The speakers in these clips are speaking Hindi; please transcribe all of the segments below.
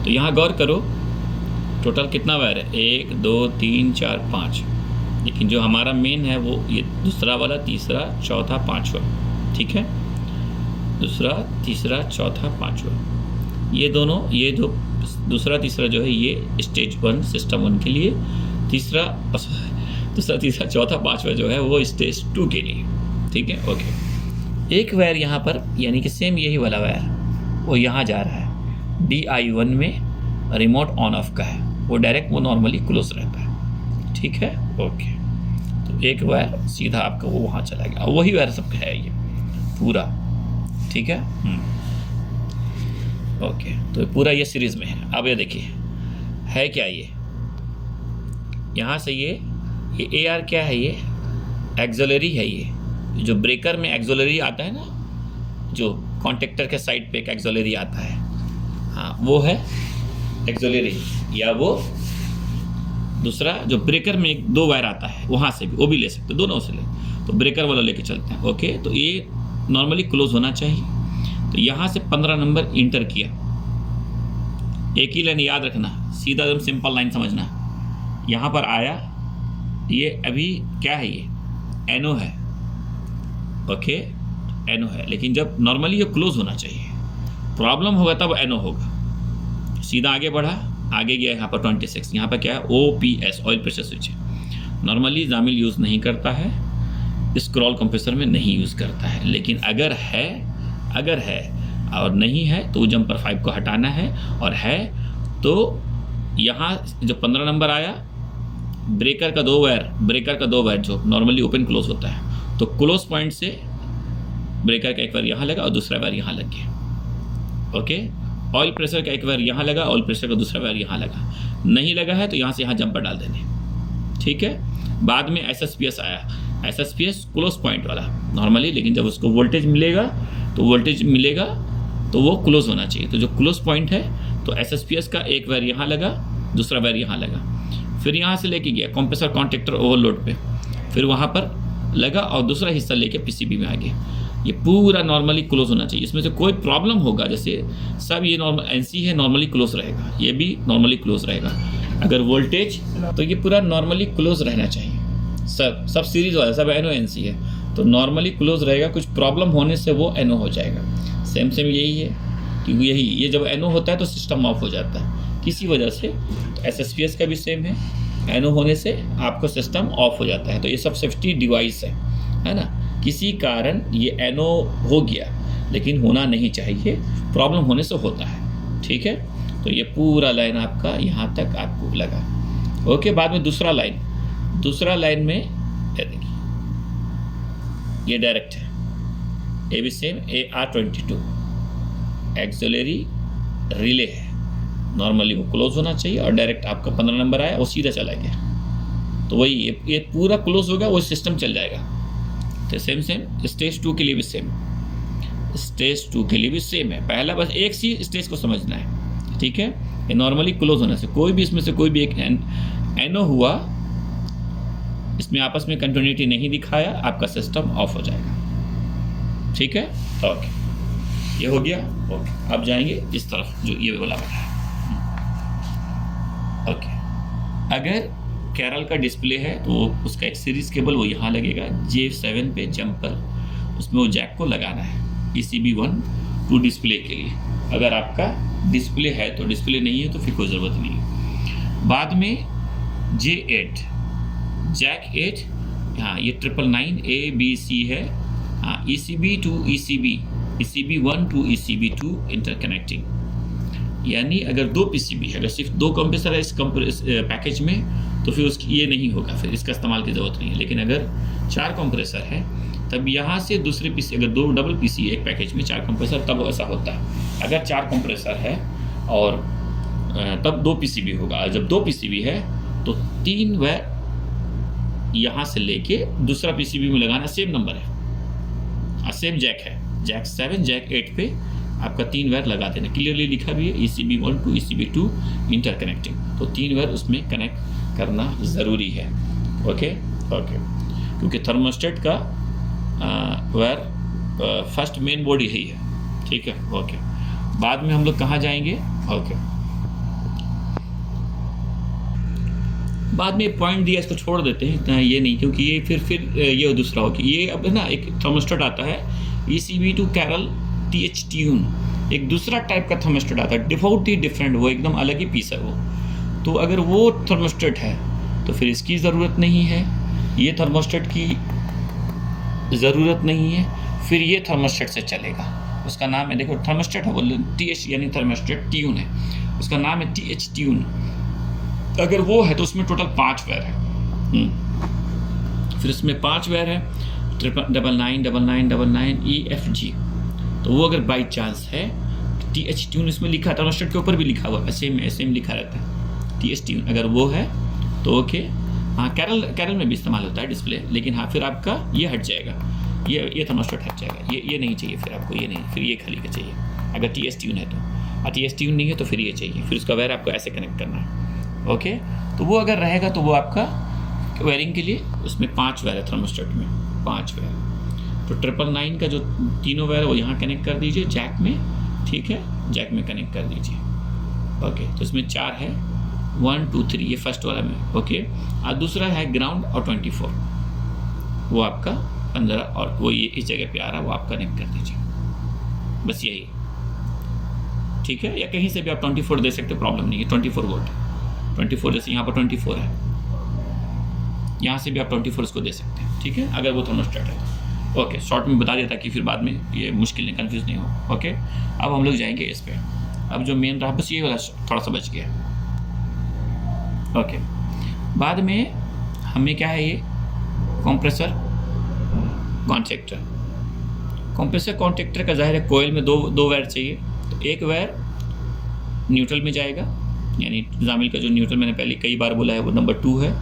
तो यहाँ गौर करो, टोटल कितना वायर है, 1 2 3 4 5, लेकिन जो हमारा मेन है वो ये दूसरा वाला, तीसरा चौथा पांचवा, ठीक है, दूसरा तीसरा चौथा पांचवा, ये दोनों, ये जो दूसरा तीसरा जो है ये स्टेज 1 सिस्टम 1 के लिए, दूसरा तीसरा चौथा पांचवा जो है वो स्टेज 2 के लिए, ठीक है। ओके, एक वायर यहाँ पर यानी कि सेम यही वाला वायर वो यहाँ जा रहा है, DI1 में रिमोट ऑन ऑफ का है, वो डायरेक्ट वो नॉर्मली क्लोज रहता है, ठीक है। ओके, तो एक वायर सीधा आपका वो वहाँ चला गया, वही वायर सबका है ये पूरा, ठीक है। ओके, तो पूरा ये सीरीज में है। अब ये देखिए है क्या, ये यहाँ से ये AR क्या है, ये एक्सोलरी है, ये जो ब्रेकर में एक्सोलरी आता है ना, जो कॉन्टेक्टर के साइड पे एक एक्सोलरी आता है, हाँ वो है एक्सोलरी, या वो दूसरा जो ब्रेकर में एक 2 वायर आता है वहाँ से भी, वो भी ले सकते, दोनों से ले, तो ब्रेकर वाला लेके चलते हैं। ओके, तो ये नॉर्मली क्लोज होना चाहिए। तो यहाँ से 15 नंबर इंटर किया, एक ही लाइन याद रखना, सीधा एकदम सिंपल लाइन समझना, यहाँ पर आया, ये अभी क्या है, ये NO है, ओके NO है, लेकिन जब नॉर्मली ये क्लोज होना चाहिए, प्रॉब्लम होगा तब NO होगा। सीधा आगे बढ़ा, आगे गया यहाँ पर 26, यहाँ पर क्या है, OPS ऑयल प्रेशर स्विच है, नॉर्मली जामिल यूज़ नहीं करता है, स्क्रॉल कंप्रेसर में नहीं यूज़ करता है, लेकिन अगर है और नहीं है तो जंपर 5 को हटाना है, और है तो यहाँ जो 15 नंबर आया, ब्रेकर का 2 वायर जो नॉर्मली ओपन क्लोज होता है, तो क्लोज पॉइंट से ब्रेकर का एक वायर यहाँ लगा और दूसरा वायर यहाँ लग गया। ओके, ऑयल प्रेशर का एक वायर यहाँ लगा, ऑयल प्रेशर का दूसरा वायर यहाँ लगा, नहीं लगा है तो यहाँ से यहाँ जंपर डाल देने, ठीक है। बाद में SSPS आया, SSPS क्लोज पॉइंट वाला नॉर्मली, लेकिन जब उसको वोल्टेज मिलेगा तो वो क्लोज होना चाहिए, तो जो क्लोज पॉइंट है तो SSPS का एक वायर यहाँ लगा, दूसरा वायर यहाँ लगा, फिर यहाँ से लेके गया कंप्रेसर कॉन्टेक्टर ओवरलोड पे, फिर वहाँ पर लगा और दूसरा हिस्सा लेके PCB में आ गया। ये पूरा नॉर्मली क्लोज होना चाहिए, इसमें से कोई प्रॉब्लम होगा, जैसे सब ये नॉर्मल NC है, नॉर्मली क्लोज रहेगा, ये भी नॉर्मली क्लोज रहेगा। अगर वोल्टेज, तो ये पूरा नॉर्मली क्लोज रहना चाहिए, सब सीरीज वाला सब NO NC है, तो नॉर्मली क्लोज रहेगा, कुछ प्रॉब्लम होने से वो NO हो जाएगा। सेम यही है, क्योंकि ये जब NO होता है तो सिस्टम ऑफ हो जाता है किसी वजह से, तो SSPS का भी सेम है, NO होने से आपका सिस्टम ऑफ हो जाता है, तो ये सब सेफ्टी डिवाइस है ना, किसी कारण ये NO हो गया, लेकिन होना नहीं चाहिए, प्रॉब्लम होने से होता है, ठीक है। तो ये पूरा लाइन आपका यहाँ तक आपको लगा। ओके, बाद में दूसरा लाइन में देखिए ये डायरेक्ट है, ये भी सेम AR22 एक्सोलरी रिले है, नॉर्मली वो क्लोज होना चाहिए, और डायरेक्ट आपका 15 नंबर आया वो सीधा चला गया, तो वही ये पूरा क्लोज होगा, वो सिस्टम चल जाएगा। तो सेम स्टेज 2 के लिए भी सेम है, पहला बस एक सी स्टेज को समझना है, ठीक है। ये नॉर्मली क्लोज होने से कोई भी इसमें से कोई भी एक NO हुआ, इसमें आपस में कंटिन्यूटी नहीं दिखाया, आपका सिस्टम ऑफ हो जाएगा, ठीक है। ओके, ये हो गया। ओके, अब जाएंगे इस तरफ जो ये वाला है। ओके, अगर कैरल का डिस्प्ले है तो उसका एक सीरीज केबल वो यहाँ लगेगा, J7 पे जंपर, उसमें वो जैक को लगाना है PCB1 टू डिस्प्ले के लिए। अगर आपका डिस्प्ले है तो, डिस्प्ले नहीं है तो फिर कोई ज़रूरत नहीं है। बाद में J8 जैक 8, हाँ ये 999 ABC है, हाँ ECB to ECB, ECB1 to ECB2 interconnecting, यानी अगर 2 PCB है, अगर सिर्फ 2 कंप्रेसर है इस पैकेज में तो फिर उसकी ये नहीं होगा, फिर इसका इस्तेमाल की ज़रूरत नहीं है। लेकिन अगर 4 कंप्रेसर है तब यहाँ से दूसरे PC, अगर 2 डबल PC एक पैकेज में 4 कंप्रेसर, तब ऐसा होता है। अगर 4 कंप्रेसर है और तब 2 PCB होगा, जब 2 PCB है तो 3 वायर यहाँ से लेके दूसरा PCB में लगाना, सेम नंबर है, सेम जैक है, जैक 7 जैक 8 पे आपका 3 वायर लगा देना, क्लियरली लिखा भी है ECB1 टू ECB2 इंटरकनेक्टिंग, तो 3 वायर उसमें कनेक्ट करना ज़रूरी है। ओके, क्योंकि थर्मोस्टेट का वायर फर्स्ट मेन बोर्ड यही है, ठीक है। ओके, बाद में हम लोग कहाँ जाएंगे? ओके, बाद में पॉइंट दिया, इसको छोड़ देते हैं, इतना ये नहीं, क्योंकि ये फिर ये दूसरा हो कि ये अब है ना एक थर्मोस्टेट आता है ECB2 कैरल TH ट्यून, एक दूसरा टाइप का थर्मोस्टेट आता है, डिफाउट ही डिफरेंट, वो एकदम अलग ही पीस है वो। तो अगर वो थर्मोस्टेट है तो फिर इसकी ज़रूरत नहीं है, ये थर्मोस्टेट की ज़रूरत नहीं है, फिर ये थर्मोस्टेट से चलेगा। उसका नाम है, देखो थर्मोस्टेट है वो TH यानी थर्मोस्टेट ट्यून है, उसका नाम है TH ट्यून। अगर वो है तो उसमें टोटल 5 वायर है। फिर उसमें 5 वायर है 99999 EFG। तो वो अगर बाई चांस है TH ट्यून इसमें लिखा है, थर्मोस्टेट के ऊपर भी लिखा हुआ है, सेम लिखा रहता है TH ट्यून, अगर वो है तो ओके। हाँ, कैरल में भी इस्तेमाल होता है डिस्प्ले, लेकिन हाँ फिर आपका ये हट जाएगा, ये थर्मोस्टेट हट जाएगा, ये नहीं चाहिए फिर आपको, ये नहीं, फिर ये खाली का चाहिए अगर TH ट्यून है तो। TH ट्यून नहीं है तो फिर ये चाहिए, फिर उसका वायर आपको ऐसे कनेक्ट करना है, ओके। तो वो अगर रहेगा तो वो आपका वायरिंग के लिए, उसमें 5 वायर है थर्मोस्टेट में, 5 वायर। तो 999 का जो तीनों वायर है वो यहाँ कनेक्ट कर दीजिए जैक में, ठीक है, जैक में कनेक्ट कर दीजिए, ओके। तो इसमें 4 है, 1 2 3, ये फर्स्ट वाला में, ओके। और दूसरा है ग्राउंड और 24, वो आपका 15, और वो ये इस जगह पे आ रहा है, वो आप कनेक्ट कर दीजिए, बस यही, ठीक है। या कहीं से भी आप 24 दे सकते, प्रॉब्लम नहीं है, 24 वोल्ट, 24 जैसे यहाँ पर 24 है, यहाँ से भी आप 24 इसको दे सकते हैं, ठीक है, अगर वो थर्मोस्टेट है। ओके, शॉर्ट में बता दिया ताकि फिर बाद में ये मुश्किल नहीं, कंफ्यूज नहीं हो, ओके। अब हम लोग जाएंगे इस पे, अब जो मेन रहा बस ये वाला थोड़ा सा बच गया, ओके। बाद में हमें क्या है, ये कंप्रेसर कॉन्ट्रैक्टर। कंप्रेसर कॉन्ट्रैक्टर का जाहिर है कोयल में दो वायर चाहिए, तो एक वायर न्यूट्रल में जाएगा, यानी जामिल का जो न्यूट्रल मैंने पहले कई बार बोला है वो नंबर 2 है,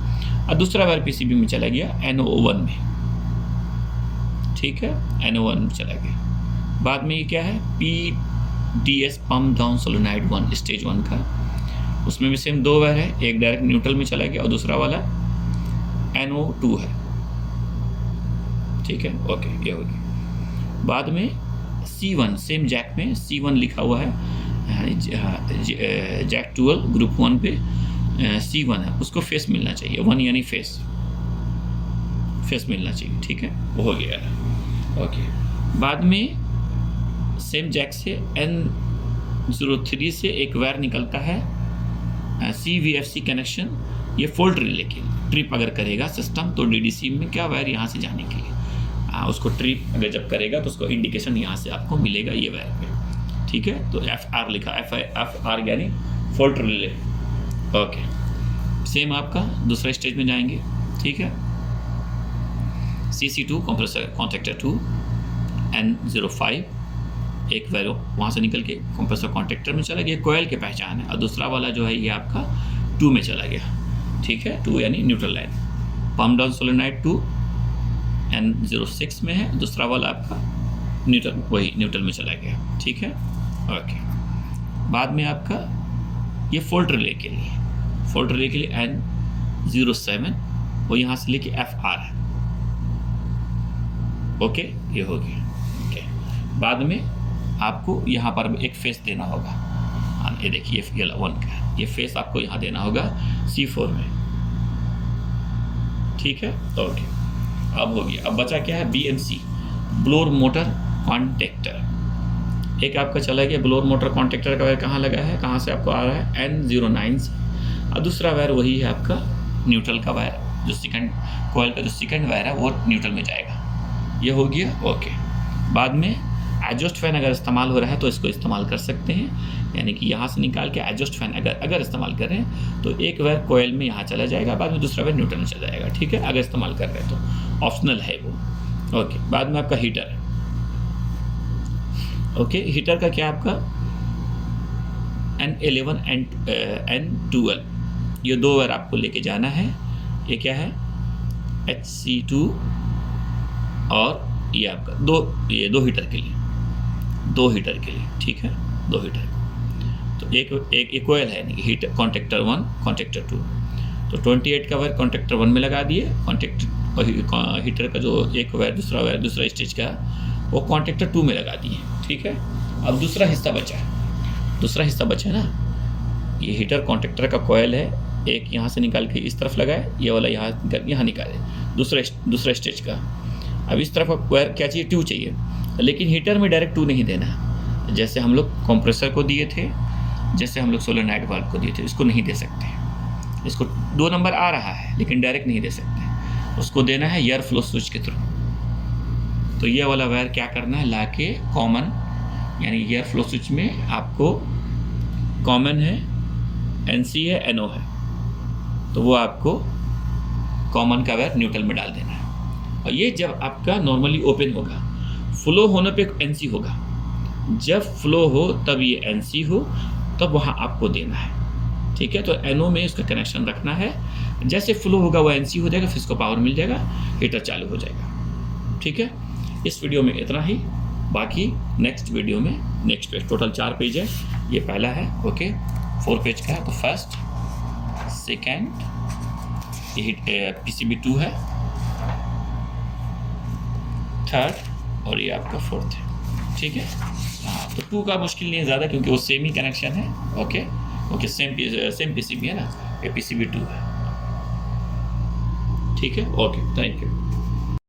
और दूसरा वायर PCB में चला गया NO1 में, ठीक है, NO1 में चला गया। बाद में ये क्या है, PDS pump down solenoid 1 stage 1 का, उसमें भी सेम 2 वायर है, एक डायरेक्ट न्यूट्रल में चला गया और दूसरा वाला NO2 है, ठीक है, ओके, ये हो गया। बाद में C1 सेम जैक में C1 लिखा हुआ है, जैक 12 ग्रुप 1 पे C1 है, उसको फेस मिलना चाहिए, 1 यानी फेस मिलना चाहिए, ठीक है, वो हो गया, ओके। बाद में सेम जैक से N03 से एक वायर निकलता है CVFC कनेक्शन, ये फोल्ट रिले के ट्रिप अगर करेगा सिस्टम तो DDC में क्या वायर यहाँ से जाने के लिए, उसको ट्रिप अगर जब करेगा तो उसको इंडिकेशन यहाँ से आपको मिलेगा ये वायर पे, ठीक है। तो FR लिखा, FR यानी फोल्ट रिले, ओके। सेम आपका दूसरा स्टेज में जाएंगे, ठीक है, CC2 कंप्रेसर कॉन्ट्रैक्टर 2 N05, एक वायर वहाँ से निकल के कंप्रेसर कॉन्ट्रैक्टर में चला गया, कोयल के पहचान है, और दूसरा वाला जो है ये आपका 2 में चला गया, ठीक है, 2 यानी neutral line. Pump down solenoid 2 N06 में है, दूसरा वाला आपका न्यूट्रल, वही न्यूट्रल में चला गया, ठीक है, ओके। बाद में आपका ये फोल्ट रिले के लिए N07, वो यहाँ से लेके FR है, ओके, ये हो गया, ओके। बाद में आपको यहाँ पर एक फेस देना होगा, ये देखिए ये 1 का, ये फेस आपको यहाँ देना होगा C4 में, ठीक है, ओके। अब हो गया, अब बचा क्या है, BMC ब्लोअर मोटर कॉन्टैक्टर। एक आपका चला गया ब्लोअर मोटर कॉन्टैक्टर का वायर कहाँ लगा है, कहाँ से आपको आ रहा है N09 से, और दूसरा वायर वही है आपका न्यूट्रल का वायर, जो सेकंड कॉइल का जो सेकंड वायर है वो न्यूट्रल में जाएगा, ये हो गया, ओके। बाद में एडजस्ट फैन अगर इस्तेमाल हो रहा है तो इसको इस्तेमाल कर सकते हैं, यानी कि यहाँ से निकाल के एडजस्ट फैन अगर इस्तेमाल कर रहे हैं तो एक वायर कोयल में यहाँ चला जाएगा, बाद में दूसरा वायर न्यूट्रल में चला जाएगा, ठीक है, अगर इस्तेमाल कर रहे हैं तो ऑप्शनल है वो, ओके। बाद में आपका हीटर, ओके, हीटर का क्या आपका N11 N12, ये 2 वायर आपको लेके जाना है, ये क्या है HC2, और ये आपका दो हीटर के लिए, ठीक है, 2 हीटर। तो एक कोयल है, यानी कि हीटर कॉन्टैक्टर 1 कॉन्टैक्टर 2, तो 28 का वायर कॉन्टैक्टर 1 में लगा दिए, हीटर का जो एक वायर दूसरा स्टेज का वो कॉन्टैक्टर 2 में लगा दिए, ठीक है। अब दूसरा हिस्सा बचा है ना, ये हीटर कॉन्टैक्टर का कोयल है एक यहाँ से निकाल के इस तरफ लगाए, ये वाला यहाँ निकाले, दूसरा स्टेज का। अब इस तरफ वायर क्या चाहिए, 2 चाहिए, लेकिन हीटर में डायरेक्ट 2 नहीं देना है। जैसे हम लोग कंप्रेसर को दिए थे, जैसे हम लोग सोलेनॉइड वाल्व को दिए थे, इसको नहीं दे सकते। इसको 2 नंबर आ रहा है लेकिन डायरेक्ट नहीं दे सकते, उसको देना है एयर फ्लो स्विच के थ्रू। तो ये वाला वायर क्या करना है, ला के कॉमन, यानी एयर फ्लो स्विच में आपको कॉमन है, NC है, NO है, तो वो आपको कॉमन का वायर न्यूट्रल में डाल देना है। और ये जब आपका नॉर्मली ओपन होगा, फ्लो होने पे NC होगा, जब फ्लो हो तब ये NC हो, तब वहाँ आपको देना है। ठीक है, तो NO में इसका कनेक्शन रखना है, जैसे फ्लो होगा वो NC हो जाएगा, फिर इसको पावर मिल जाएगा, हीटर चालू हो जाएगा। ठीक है, इस वीडियो में इतना ही, बाकी नेक्स्ट वीडियो में नेक्स्ट पेज, टोटल 4 पेज है, ये पहला है, ओके, 4 पेज का है, तो फर्स्ट, सेकेंड, ये PCB 2 है, थर्ड और ये आपका 4th है। ठीक है, हाँ, तो 2 का मुश्किल नहीं है ज़्यादा, क्योंकि वो सेम ही कनेक्शन है। ओके, सेम PCB है ना, ये PCB 2 है। ठीक है, ओके, थैंक यू।